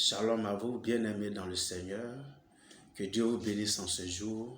Shalom à vous, bien-aimés dans le Seigneur. Que Dieu vous bénisse en ce jour.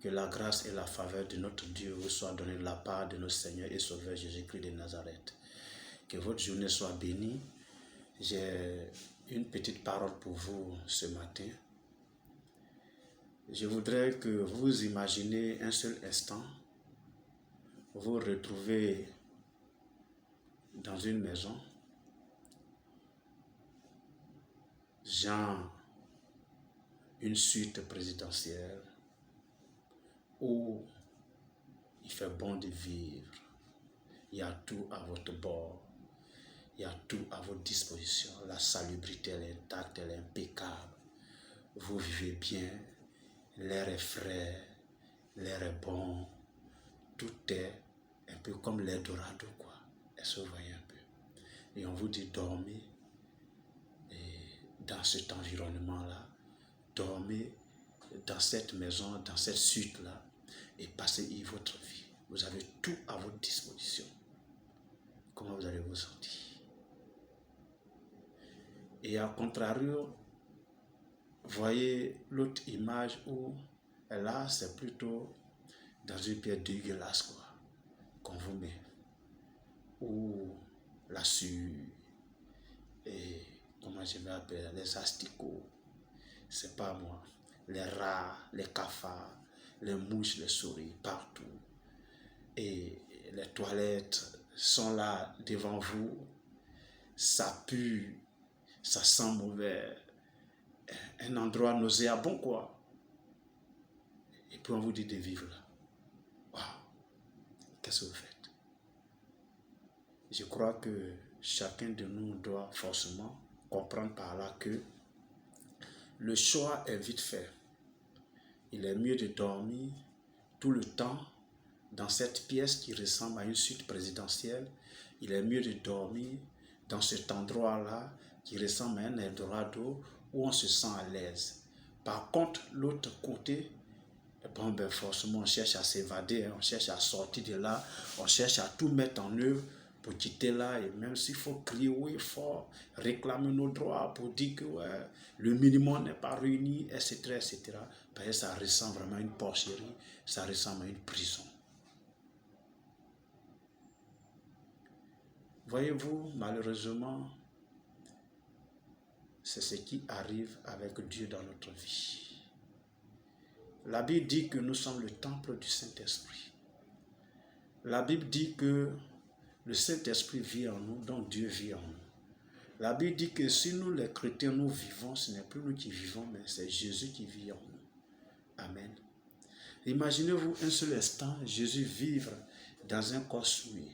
Que la grâce et la faveur de notre Dieu vous soient données de la part de notre Seigneur et Sauveur Jésus-Christ de Nazareth. Que votre journée soit bénie. J'ai une petite parole pour vous ce matin. Je voudrais que vous imaginez un seul instant vous retrouvez dans une maison, genre une suite présidentielle où il fait bon de vivre, il y a tout à votre bord, il y a tout à votre disposition, la salubrité elle est intacte, elle est impeccable, vous vivez bien, l'air est frais, l'air est bon, tout est un peu comme l'Eldorado quoi, est-ce que vous voyez un peu? Et on vous dit dormez dans cet environnement-là, dormez dans cette maison, dans cette suite-là, et passez-y votre vie. Vous avez tout à votre disposition. Comment vous allez vous sentir? Et à contrario, voyez l'autre image où là, c'est plutôt dans une pierre dégueulasse, quoi, qu'on vous met. Où la suie, et comment je vais appeler, les asticots, c'est pas moi, les rats, les cafards, les mouches, les souris, partout. Et les toilettes sont là devant vous, ça pue, ça sent mauvais, un endroit nauséabond quoi. Et puis on vous dit de vivre là. Waouh, qu'est-ce que vous faites? Je crois que chacun de nous doit forcément comprendre par là que le choix est vite fait. Il est mieux de dormir tout le temps dans cette pièce qui ressemble à une suite présidentielle. Il est mieux de dormir dans cet endroit-là qui ressemble à un Eldorado où on se sent à l'aise. Par contre, l'autre côté, bon, ben forcément, on cherche à s'évader, on cherche à sortir de là, on cherche à tout mettre en œuvre pour quitter là, et même s'il faut crier oui fort, réclamer nos droits pour dire que ouais, le minimum n'est pas réuni, etc., etc., ben, ça ressemble vraiment à une porcherie, ça ressemble à une prison. Voyez-vous, malheureusement, c'est ce qui arrive avec Dieu dans notre vie. La Bible dit que nous sommes le temple du Saint-Esprit. La Bible dit que le Saint-Esprit vit en nous, donc Dieu vit en nous. La Bible dit que si nous les chrétiens, nous vivons, ce n'est plus nous qui vivons, mais c'est Jésus qui vit en nous. Amen. Imaginez-vous un seul instant, Jésus vivre dans un corps souillé,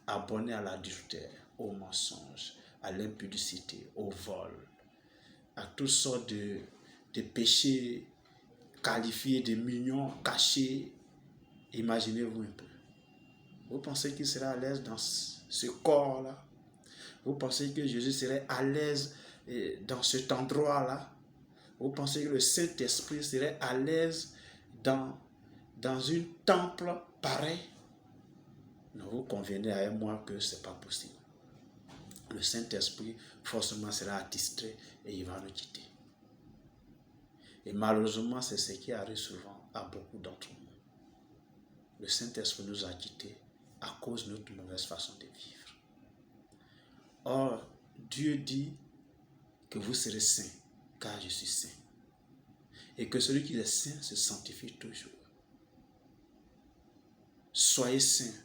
abonné à l'adultère, au mensonge, à l'impudicité, au vol, à toutes sortes de péchés qualifiés de mignons, cachés. Imaginez-vous un peu. Vous pensez qu'il sera à l'aise dans ce corps-là? Vous pensez que Jésus serait à l'aise dans cet endroit-là? Vous pensez que le Saint-Esprit serait à l'aise dans un temple pareil? Non, vous convenez avec moi que ce n'est pas possible. Le Saint-Esprit forcément sera attitré et il va nous quitter. Et malheureusement, c'est ce qui arrive souvent à beaucoup d'entre nous. Le Saint-Esprit nous a quittés à cause de notre mauvaise façon de vivre. Or, Dieu dit que vous serez saints, car je suis saint. Et que celui qui est saint se sanctifie toujours. Soyez saints,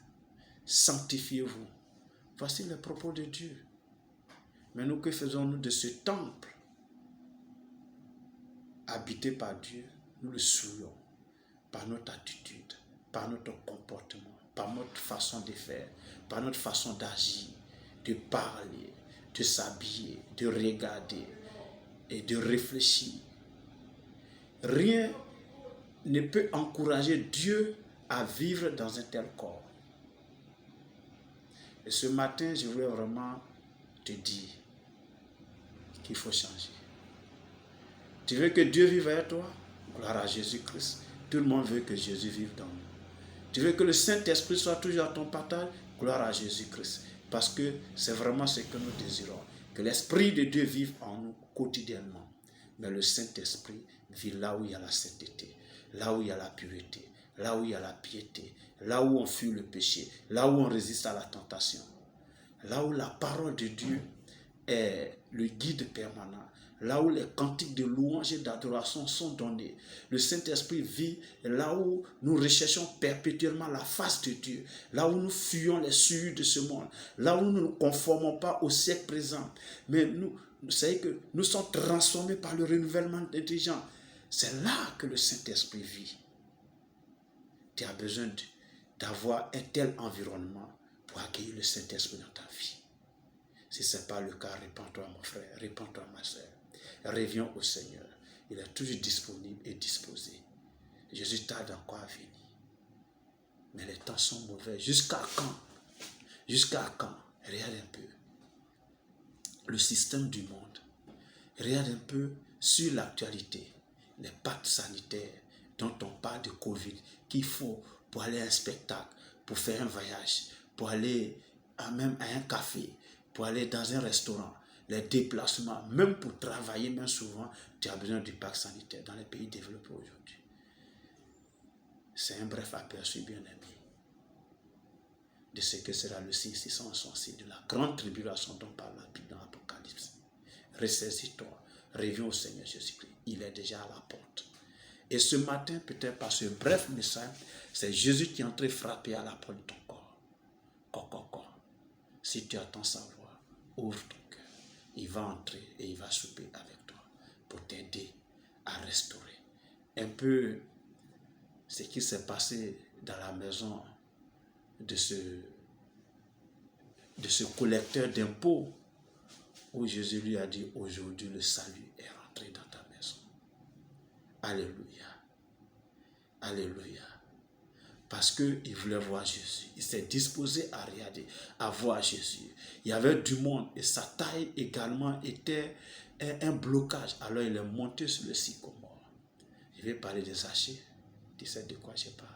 sanctifiez-vous. Voici les propos de Dieu. Mais nous, que faisons-nous de ce temple habité par Dieu? Nous le souillons par notre attitude, par notre comportement, par notre façon de faire, par notre façon d'agir, de parler, de s'habiller, de regarder et de réfléchir. Rien ne peut encourager Dieu à vivre dans un tel corps. Et ce matin, je voulais vraiment te dire qu'il faut changer. Tu veux que Dieu vive avec toi? Gloire à Jésus-Christ. Tout le monde veut que Jésus vive dans nous. Tu veux que le Saint-Esprit soit toujours à ton partage? Gloire à Jésus-Christ. Parce que c'est vraiment ce que nous désirons. Que l'Esprit de Dieu vive en nous quotidiennement. Mais le Saint-Esprit vit là où il y a la sainteté, là où il y a la pureté, là où il y a la piété, là où on fuit le péché, là où on résiste à la tentation, là où la parole de Dieu est le guide permanent, là où les cantiques de louange et d'adoration sont donnés. Le Saint-Esprit vit là où nous recherchons perpétuellement la face de Dieu, là où nous fuyons les souillures de ce monde, là où nous ne nous conformons pas au siècle présent, mais nous savez que nous sommes transformés par le renouvellement d'intelligence. C'est là que le Saint-Esprit vit. Tu as besoin d'avoir un tel environnement pour accueillir le Saint-Esprit dans ta vie. Si ce n'est pas le cas, répands-toi mon frère, répands-toi ma soeur. Reviens au Seigneur. Il est toujours disponible et disposé. Jésus tarde encore à venir. Mais les temps sont mauvais. Jusqu'à quand? Jusqu'à quand? Regarde un peu le système du monde. Regarde un peu sur l'actualité, les pactes sanitaires dont on parle de Covid, qu'il faut pour aller à un spectacle, pour faire un voyage, pour aller même à un café, pour aller dans un restaurant, les déplacements, même pour travailler, même souvent, tu as besoin du pacte sanitaire dans les pays développés aujourd'hui. C'est un bref aperçu, bien aimé, de ce que sera le signe 666 de la grande tribulation dont parle la Bible dans l'Apocalypse. Ressaisis-toi, reviens au Seigneur Jésus-Christ. Il est déjà à la porte. Et ce matin, peut-être par ce bref message, c'est Jésus qui est entré frapper à la porte de ton corps. Si tu attends sa voix, ouvre ton cœur. Il va entrer et il va souper avec toi pour t'aider à restaurer. Un peu ce qui s'est passé dans la maison de ce collecteur d'impôts, où Jésus lui a dit, aujourd'hui le salut est rentré dans ta maison. Alléluia. Alléluia. Parce qu'il voulait voir Jésus. Il s'est disposé à regarder, à voir Jésus. Il y avait du monde et sa taille également était un blocage. Alors il est monté sur le sycomore. Je vais parler de Zachée. Tu sais de quoi je parle.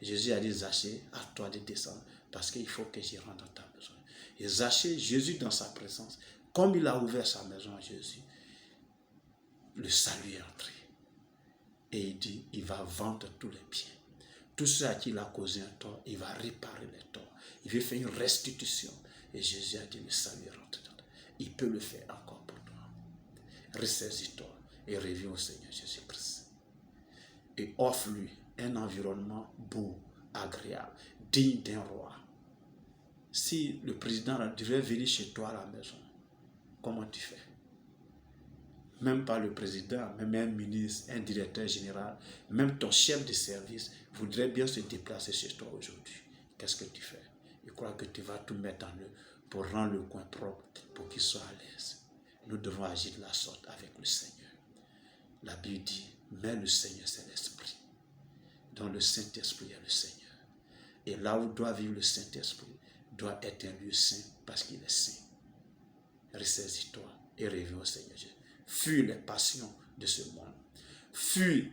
Jésus a dit, Zachée, à toi de descendre parce qu'il faut que j'y rentre dans ta maison. Et Zachée, Jésus dans sa présence, comme il a ouvert sa maison à Jésus, le salut est entré. Et il dit, il va vendre tous les biens. Tout ce à qui il a causé un tort, il va réparer les torts. Il veut faire une restitution. Et Jésus a dit, le salut est rentré dans toi. Il peut le faire encore pour toi. Ressaisis-toi et reviens au Seigneur Jésus-Christ. Et offre-lui un environnement beau, agréable, digne d'un roi. Si le président devait venir chez toi à la maison, comment tu fais? Même pas le président, même un ministre, un directeur général, même ton chef de service voudrait bien se déplacer chez toi aujourd'hui. Qu'est-ce que tu fais? Je crois que tu vas tout mettre en œuvre pour rendre le coin propre, pour qu'il soit à l'aise. Nous devons agir de la sorte avec le Seigneur. La Bible dit, mais le Seigneur c'est l'Esprit. Donc le Saint-Esprit est le Seigneur. Et là où doit vivre le Saint-Esprit, doit être un lieu saint parce qu'il est saint. Ressaisis-toi et reviens au Seigneur Jésus. Fuis les passions de ce monde. Fuis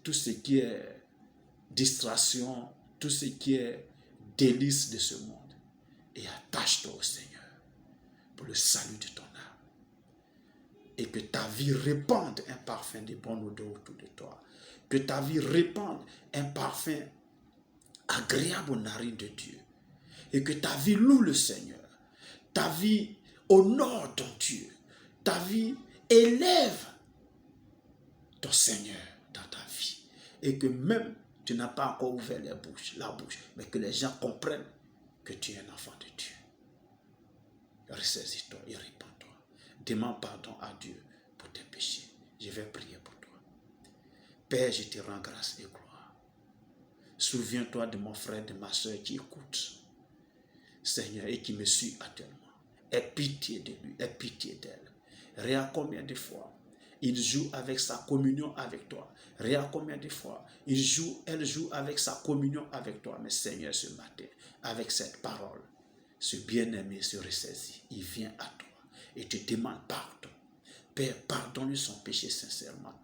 tout ce qui est distraction, tout ce qui est délice de ce monde. Et attache-toi au Seigneur pour le salut de ton âme. Et que ta vie répande un parfum de bonne odeur autour de toi. Que ta vie répande un parfum agréable aux narines de Dieu. Et que ta vie loue le Seigneur. Ta vie honore ton Dieu. Ta vie élève ton Seigneur dans ta vie. Et que même tu n'as pas encore ouvert la bouche, mais que les gens comprennent que tu es un enfant de Dieu. Ressaisis-toi et répands-toi. Demande pardon à Dieu pour tes péchés. Je vais prier pour toi. Père, je te rends grâce et gloire. Souviens-toi de mon frère, de ma soeur qui écoute, Seigneur, et qui me suit actuellement. Aie pitié de lui, aie pitié d'elle. Regarde combien de fois il joue avec sa communion avec toi. Regarde combien de fois elle joue avec sa communion avec toi. Mais Seigneur, ce matin, avec cette parole, ce bien-aimé se ressaisit. Il vient à toi et te demande pardon. Père, pardonne-lui son péché sincèrement.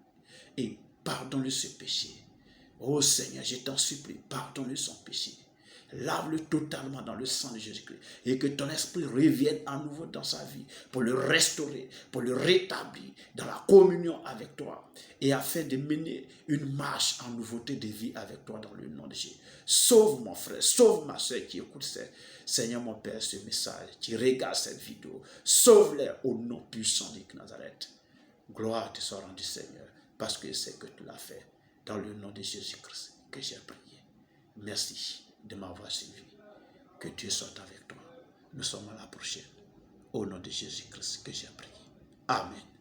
Et pardonne-lui ce péché. Oh Seigneur, je t'en supplie, pardonne-lui son péché. Lave-le totalement dans le sang de Jésus-Christ. Et que ton esprit revienne à nouveau dans sa vie pour le restaurer, pour le rétablir dans la communion avec toi et afin de mener une marche en nouveauté de vie avec toi dans le nom de Jésus. Sauve mon frère, sauve ma soeur qui écoute Seigneur mon Père ce message, qui regarde cette vidéo. Sauve-les au nom puissant de Nazareth. Gloire te soit rendue Seigneur parce que c'est que tu l'as fait dans le nom de Jésus-Christ que j'ai prié. Merci de m'avoir suivi. Que Dieu soit avec toi. Nous sommes à la prochaine. Au nom de Jésus-Christ que j'ai prié. Amen.